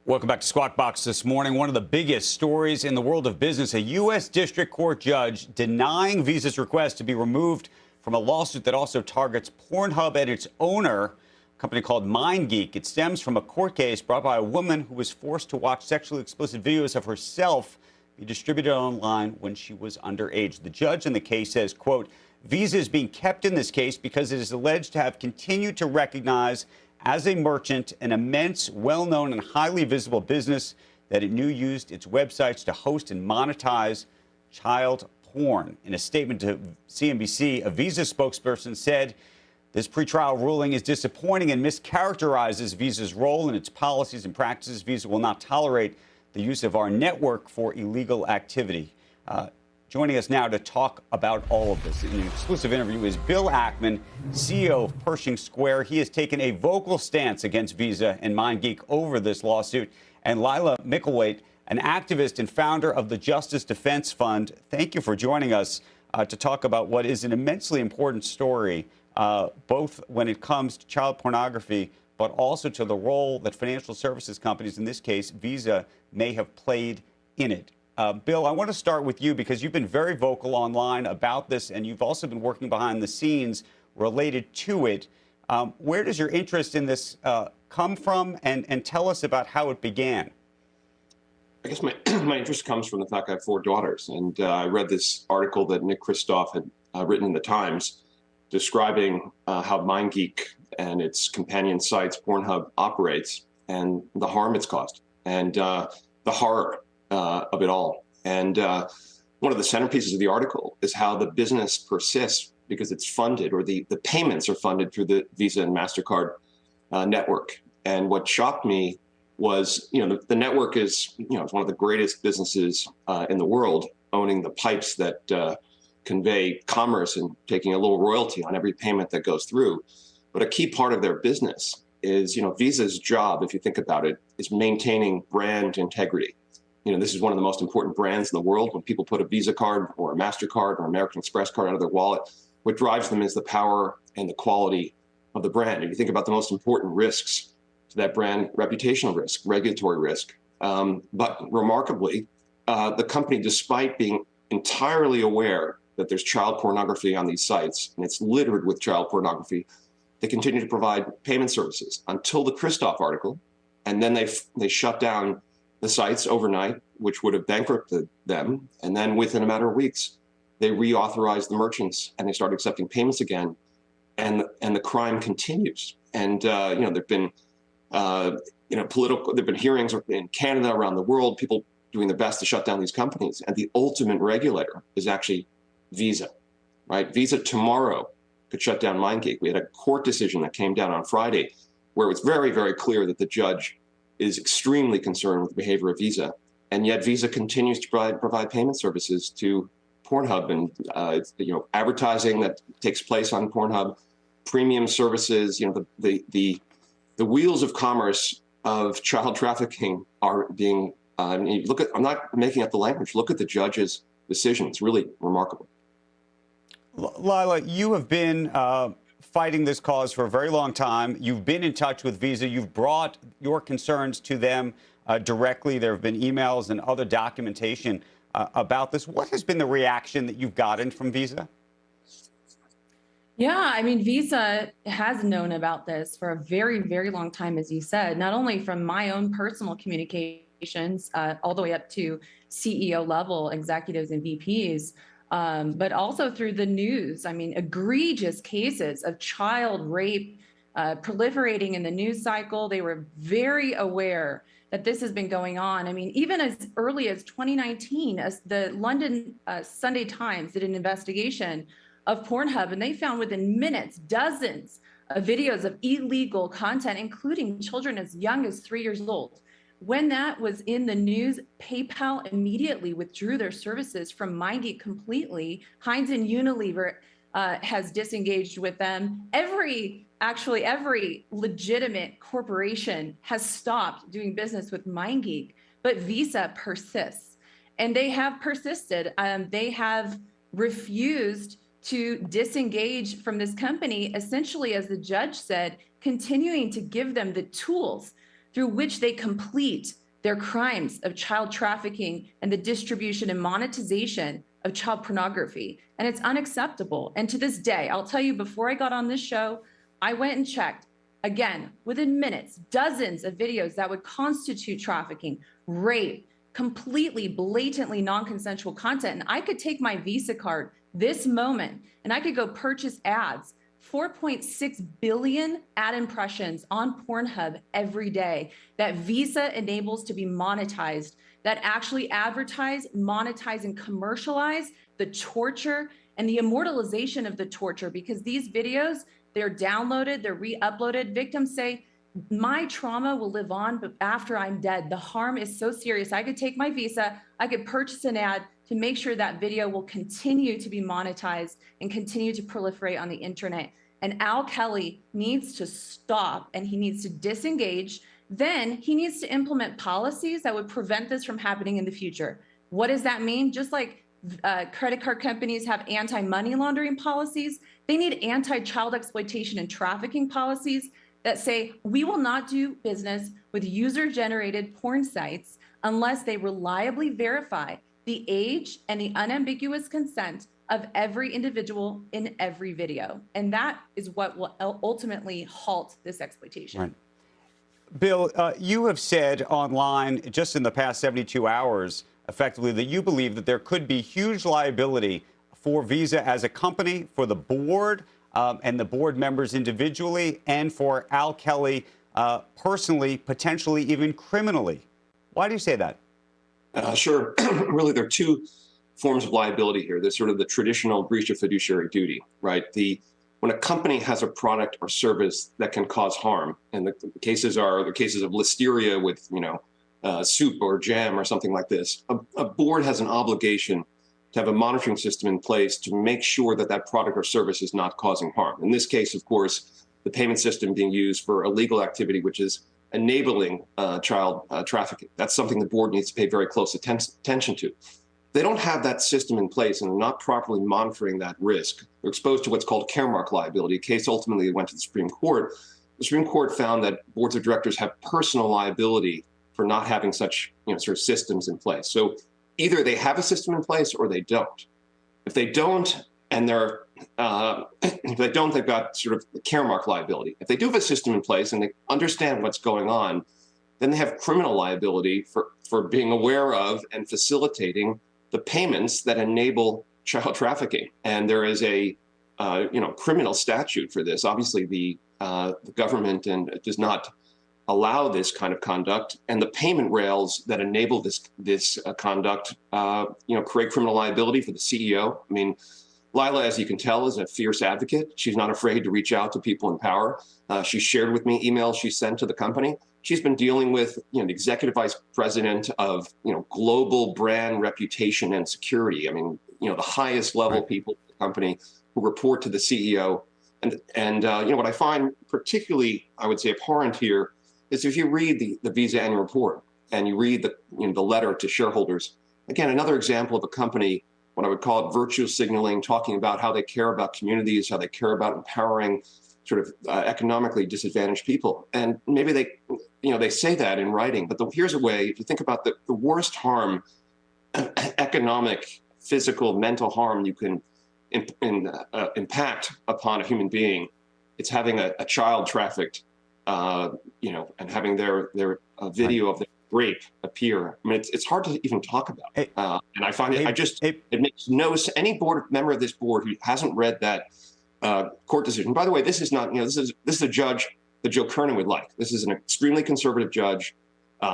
Welcome back to Squawk Box this morning. One of the biggest stories in the world of business, a U.S. District Court judge denying Visa's request to be removed from a lawsuit that also targets Pornhub and its owner, a company called MindGeek. It stems from a court case brought by a woman who was forced to watch sexually explicit videos of herself be distributed online when she was underage. The judge in the case says, quote, Visa is being kept in this case because it is alleged to have continued to recognize as a merchant an immense, well-known and highly visible business that it knew used its websites to host and monetize child porn. In a statement to CNBC, a Visa spokesperson said this pretrial ruling is disappointing and mischaracterizes Visa's role in its policies and practices. Visa will not tolerate the use of our network for illegal activity. Joining us now to talk about all of this in an exclusive interview is Bill Ackman, CEO of Pershing Square. He has taken a vocal stance against Visa and MindGeek over this lawsuit. And Laila Mickelwait, an activist and founder of the Justice Defense Fund. Thank you for joining us to talk about what is an immensely important story, both when it comes to child pornography, but also to the role that financial services companies, in this case Visa, may have played in it. Bill, I want to start with you because you've been very vocal online about this, and you've also been working behind the scenes related to it. Where does your interest in this come from, and tell us about how it began? I guess my interest comes from the fact I have 4 daughters, and I read this article that Nick Kristof had written in the Times describing how MindGeek and its companion sites, Pornhub, operates and the harm it's caused and the horror of it all. And one of the centerpieces of the article is how the business persists because it's funded, or the payments are funded through the Visa and MasterCard network. And what shocked me was, the network is, it's one of the greatest businesses in the world, owning the pipes that convey commerce and taking a little royalty on every payment that goes through. But a key part of their business is, Visa's job, if you think about it, is maintaining brand integrity. This is one of the most important brands in the world. When people put a Visa card or a MasterCard or American Express card out of their wallet, what drives them is the power and the quality of the brand. If you think about the most important risks to that brand, reputational risk, regulatory risk. But remarkably, the company, despite being entirely aware that there's child pornography on these sites, and it's littered with child pornography, they continue to provide payment services until the Kristof article, and then they shut down the sites overnight, which would have bankrupted them. And then within a matter of weeks, they reauthorized the merchants and they started accepting payments again. And the crime continues. And, there've been, there've been hearings in Canada, around the world, people doing their best to shut down these companies. And the ultimate regulator is actually Visa, right? Visa tomorrow could shut down MindGeek. We had a court decision that came down on Friday where it was very, very clear that the judge is extremely concerned with the behavior of Visa, and yet Visa continues to provide payment services to Pornhub, and advertising that takes place on Pornhub, premium services. The wheels of commerce of child trafficking are being. I'm not making up the language. Look at the judge's decision; it's really remarkable. Laila, you have been fighting this cause for a very long time. You've been in touch with Visa. You've brought your concerns to them directly. There have been emails and other documentation about this. What has been the reaction that you've gotten from Visa? Yeah, I mean, Visa has known about this for a very, very long time, as you said, not only from my own personal communications, all the way up to CEO level executives and VPs, but also through the news. I mean, egregious cases of child rape proliferating in the news cycle. They were very aware that this has been going on. I mean, even as early as 2019, as the London Sunday Times did an investigation of Pornhub, and they found within minutes dozens of videos of illegal content, including children as young as 3 years old. When that was in the news, PayPal immediately withdrew their services from MindGeek completely. Heinz and Unilever has disengaged with them. Every legitimate corporation has stopped doing business with MindGeek, but Visa persists. And they have persisted. They have refused to disengage from this company, essentially, as the judge said, continuing to give them the tools through which they complete their crimes of child trafficking and the distribution and monetization of child pornography. And it's unacceptable. And to this day, I'll tell you, before I got on this show, I went and checked, again, within minutes, dozens of videos that would constitute trafficking, rape, completely blatantly non-consensual content. And I could take my Visa card this moment and I could go purchase ads, 4.6 billion ad impressions on Pornhub every day that Visa enables to be monetized, that actually advertise, monetize, and commercialize the torture and the immortalization of the torture, because these videos, they're downloaded, they're re-uploaded. Victims say, my trauma will live on, but after I'm dead, the harm is so serious. I could take my Visa, I could purchase an ad to make sure that video will continue to be monetized and continue to proliferate on the internet. And Al Kelly needs to stop, and he needs to disengage. Then he needs to implement policies that would prevent this from happening in the future. What does that mean? Just like credit card companies have anti-money laundering policies, they need anti-child exploitation and trafficking policies that say we will not do business with user-generated porn sites unless they reliably verify the age and the unambiguous consent of every individual in every video. And that is what will ultimately halt this exploitation. Right. Bill, you have said online just in the past 72 hours, effectively, that you believe that there could be huge liability for Visa as a company, for the board and the board members individually, and for Al Kelly personally, potentially even criminally. Why do you say that? Sure. Really, there are two forms of liability here. There's sort of the traditional breach of fiduciary duty, right? When a company has a product or service that can cause harm, and the cases are the cases of listeria with, soup or jam or something like this, a board has an obligation to have a monitoring system in place to make sure that that product or service is not causing harm. In this case, of course, the payment system being used for illegal activity, which is enabling child trafficking. That's something the board needs to pay very close attention to. They don't have that system in place and are not properly monitoring that risk. They're exposed to what's called caremark liability, a case ultimately went to the Supreme Court. The Supreme Court found that boards of directors have personal liability for not having such sort of systems in place. So either they have a system in place or they don't. If they don't, and if they don't, they've got sort of the caremark liability. If they do have a system in place and they understand what's going on, then they have criminal liability for being aware of and facilitating the payments that enable child trafficking. And there is a criminal statute for this. Obviously, the government does not allow this kind of conduct, and the payment rails that enable this conduct, create criminal liability for the CEO. I mean, Laila, as you can tell, is a fierce advocate. She's not afraid to reach out to people in power. She shared with me emails she sent to the company. She's been dealing with, the executive vice president of, global brand reputation and security. I mean, the highest level people in the company who report to the CEO. And what I find particularly, I would say, abhorrent here is if you read the Visa annual report and you read the letter to shareholders, again, another example of a company, what I would call it virtue signaling, talking about how they care about communities, how they care about empowering sort of economically disadvantaged people. And maybe they say that in writing, but here's a way, if you think about the worst harm, economic, physical, mental harm you can impact upon a human being, it's having a child trafficked, and having their video of the rape appear. I mean, it's hard to even talk about. And I find it makes no sense. Any board member of this board who hasn't read that court decision. By the way, this is not, this is a judge that Joe Kernan would like. This is an extremely conservative judge.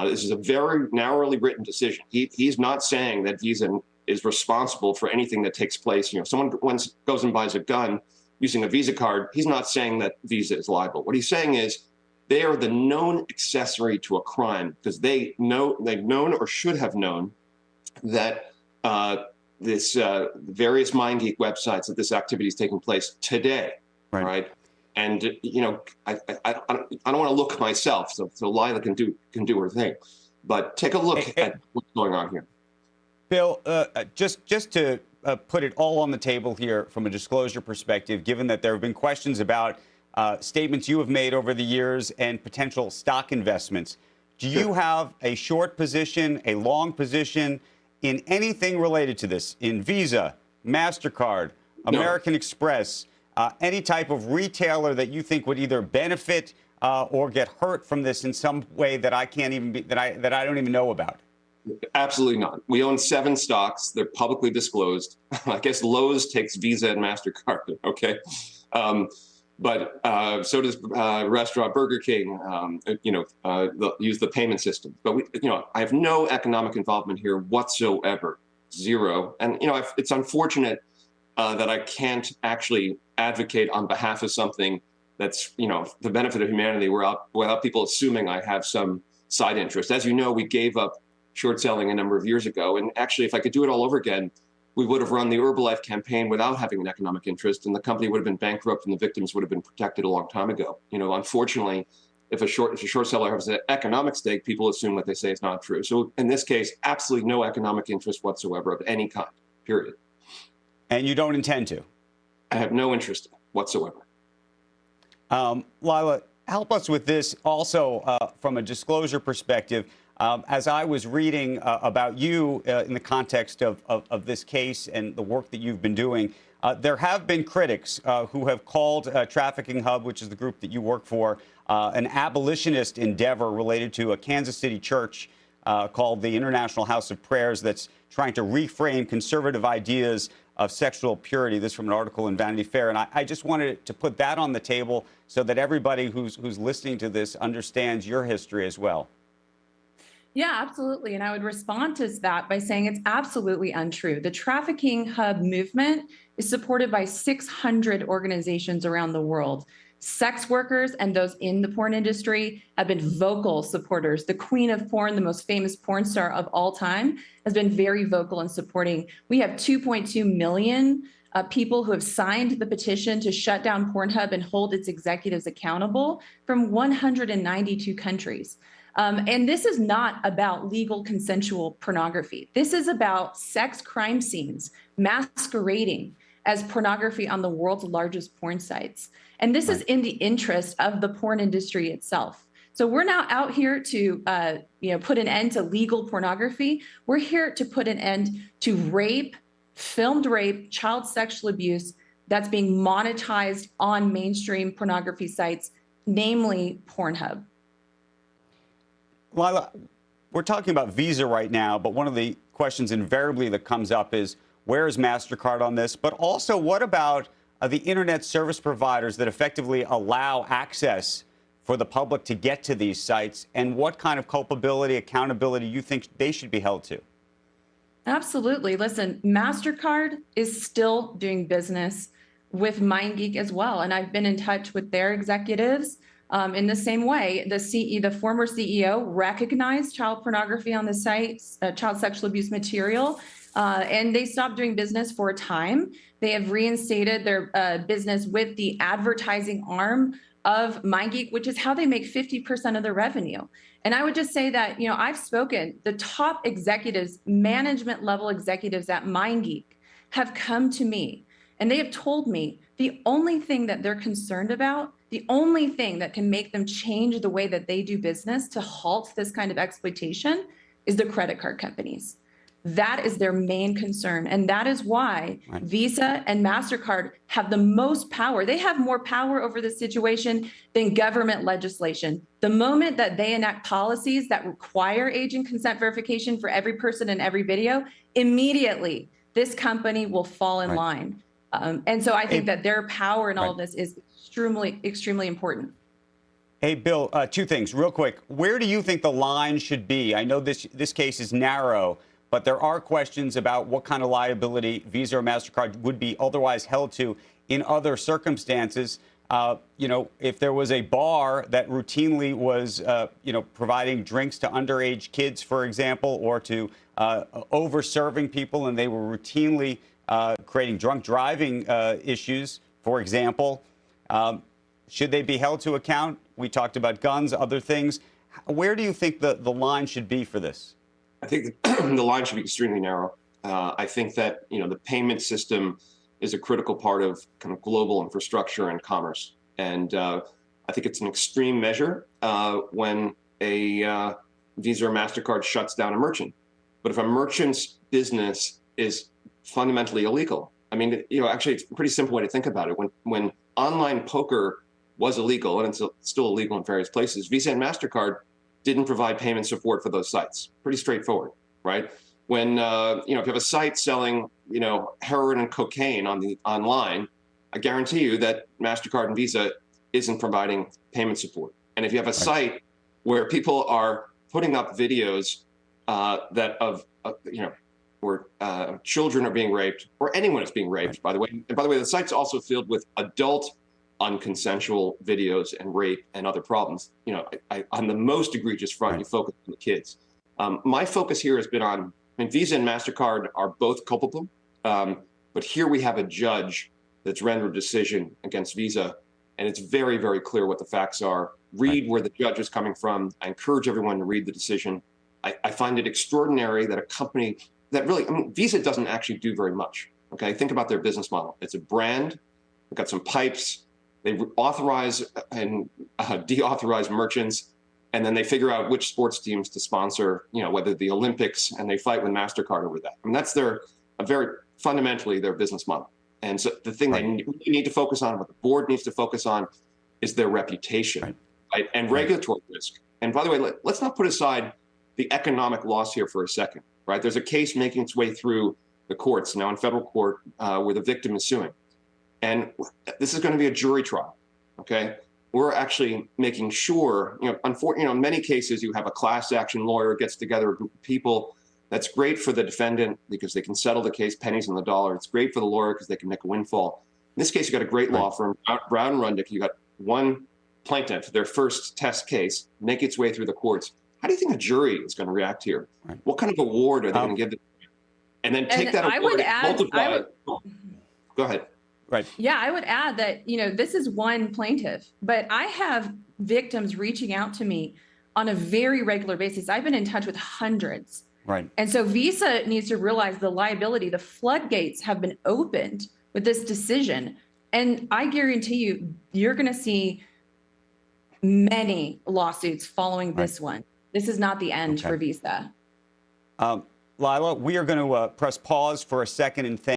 This is a very narrowly written decision. He's not saying that Visa is responsible for anything that takes place. Someone goes and buys a gun using a Visa card. He's not saying that Visa is liable. What he's saying is they are the known accessory to a crime because they've known or should have known that this various MindGeek websites that this activity is taking place today, right? And I don't want to look myself, so Laila can do her thing, but take a look at what's going on here. Bill, just to put it all on the table here from a disclosure perspective, given that there have been questions about statements you have made over the years and potential stock investments. Do you have a short position, a long position in anything related to this? In Visa, MasterCard, American Express, any type of retailer that you think would either benefit or get hurt from this in some way that I can't even be, that I don't even know about? Absolutely not. We own 7 stocks. They're publicly disclosed. I guess Lowe's takes Visa and MasterCard. Okay. But so does restaurant Burger King, use the payment system. But, I have no economic involvement here whatsoever, zero. And, it's unfortunate that I can't actually advocate on behalf of something that's, the benefit of humanity without people assuming I have some side interest. As you know, we gave up short selling a number of years ago. And actually, if I could do it all over again, we would have run the Herbalife campaign without having an economic interest, and the company would have been bankrupt and the victims would have been protected a long time ago. Unfortunately, if a short seller has an economic stake, people assume what they say is not true. So in this case, absolutely no economic interest whatsoever of any kind, period. And you don't intend to? I have no interest whatsoever. Laila, help us with this also from a disclosure perspective. As I was reading about you in the context of this case and the work that you've been doing, there have been critics who have called Trafficking Hub, which is the group that you work for, an abolitionist endeavor related to a Kansas City church called the International House of Prayers that's trying to reframe conservative ideas of sexual purity. This from an article in Vanity Fair. And I just wanted to put that on the table so that everybody who's listening to this understands your history as well. Yeah, absolutely. And I would respond to that by saying it's absolutely untrue. The Trafficking Hub movement is supported by 600 organizations around the world. Sex workers and those in the porn industry have been vocal supporters. The queen of porn, the most famous porn star of all time, has been very vocal in supporting. We have 2.2 million people who have signed the petition to shut down Pornhub and hold its executives accountable from 192 countries. And this is not about legal consensual pornography. This is about sex crime scenes masquerading as pornography on the world's largest porn sites. And this is in the interest of the porn industry itself. So we're not out here to put an end to legal pornography. We're here to put an end to rape, filmed rape, child sexual abuse that's being monetized on mainstream pornography sites, namely Pornhub. Laila, we're talking about Visa right now, but one of the questions invariably that comes up is, where is MasterCard on this? But also, what about the internet service providers that effectively allow access for the public to get to these sites? And what kind of culpability, accountability you think they should be held to? Absolutely. Listen, MasterCard is still doing business with MindGeek as well. And I've been in touch with their executives. In the same way, the former CEO recognized child pornography on the site, child sexual abuse material, and they stopped doing business for a time. They have reinstated their business with the advertising arm of MindGeek, which is how they make 50% of their revenue. And I would just say that, I've spoken, the top executives, management level executives at MindGeek have come to me and they have told me the only thing that they're concerned about, the only thing that can make them change the way that they do business to halt this kind of exploitation is the credit card companies. That is their main concern. And that is why Visa and MasterCard have the most power. They have more power over the situation than government legislation. The moment that they enact policies that require age and consent verification for every person in every video, immediately this company will fall in line. And so I think that their power in all of this is extremely, extremely important. Hey, Bill, 2 things real quick. Where do you think the line should be? I know this case is narrow, but there are questions about what kind of liability Visa or MasterCard would be otherwise held to in other circumstances. If there was a bar that routinely was, providing drinks to underage kids, for example, or to over-serving people, and they were routinely creating drunk driving issues, for example, should they be held to account? We talked about guns, other things. Where do you think the line should be for this? I think the line should be extremely narrow. I think that, the payment system is a critical part of kind of global infrastructure and commerce. And I think it's an extreme measure when a Visa or MasterCard shuts down a merchant. But if a merchant's business is fundamentally illegal, I mean, actually, it's a pretty simple way to think about it. When online poker was illegal, and it's still illegal in various places, Visa and MasterCard didn't provide payment support for those sites. Pretty straightforward, right? When if you have a site selling heroin and cocaine online, I guarantee you that MasterCard and Visa isn't providing payment support. And if you have a site where people are putting up videos where children are being raped, or anyone is being raped, by the way. And by the way, the site's also filled with adult unconsensual videos and rape and other problems. On the most egregious front, you focus on the kids. My focus here has been on, Visa and MasterCard are both culpable, but here we have a judge that's rendered a decision against Visa, and it's very, very clear what the facts are. Read where the judge is coming from. I encourage everyone to read the decision. I find it extraordinary that a company that really, Visa doesn't actually do very much. Okay, think about their business model. It's a brand. They've got some pipes. They authorize and deauthorize merchants, and then they figure out which sports teams to sponsor, whether the Olympics, and they fight with MasterCard over that. That's fundamentally their business model. And so the thing they need to focus on, what the board needs to focus on, is their reputation, right? And regulatory risk. And by the way, let's not put aside the economic loss here for a second, right? There's a case making its way through the courts now in federal court where the victim is suing. And this is going to be a jury trial, okay? We're actually making sure, unfortunately, in many cases, you have a class action lawyer gets together a group of people. That's great for the defendant because they can settle the case pennies on the dollar. It's great for the lawyer because they can make a windfall. In this case, you got a great law firm, Brown and Rundick. You got one plaintiff, their first test case, make its way through the courts. How do you think a jury is going to react here? What kind of award are they going to give them? And then take that award and multiply it. Go ahead. Right. Yeah, I would add that, this is one plaintiff, but I have victims reaching out to me on a very regular basis. I've been in touch with hundreds. Right. And so Visa needs to realize the liability. The floodgates have been opened with this decision. And I guarantee you, you're going to see many lawsuits following this one. This is not the end for Visa. Laila, we are going to press pause for a second and thank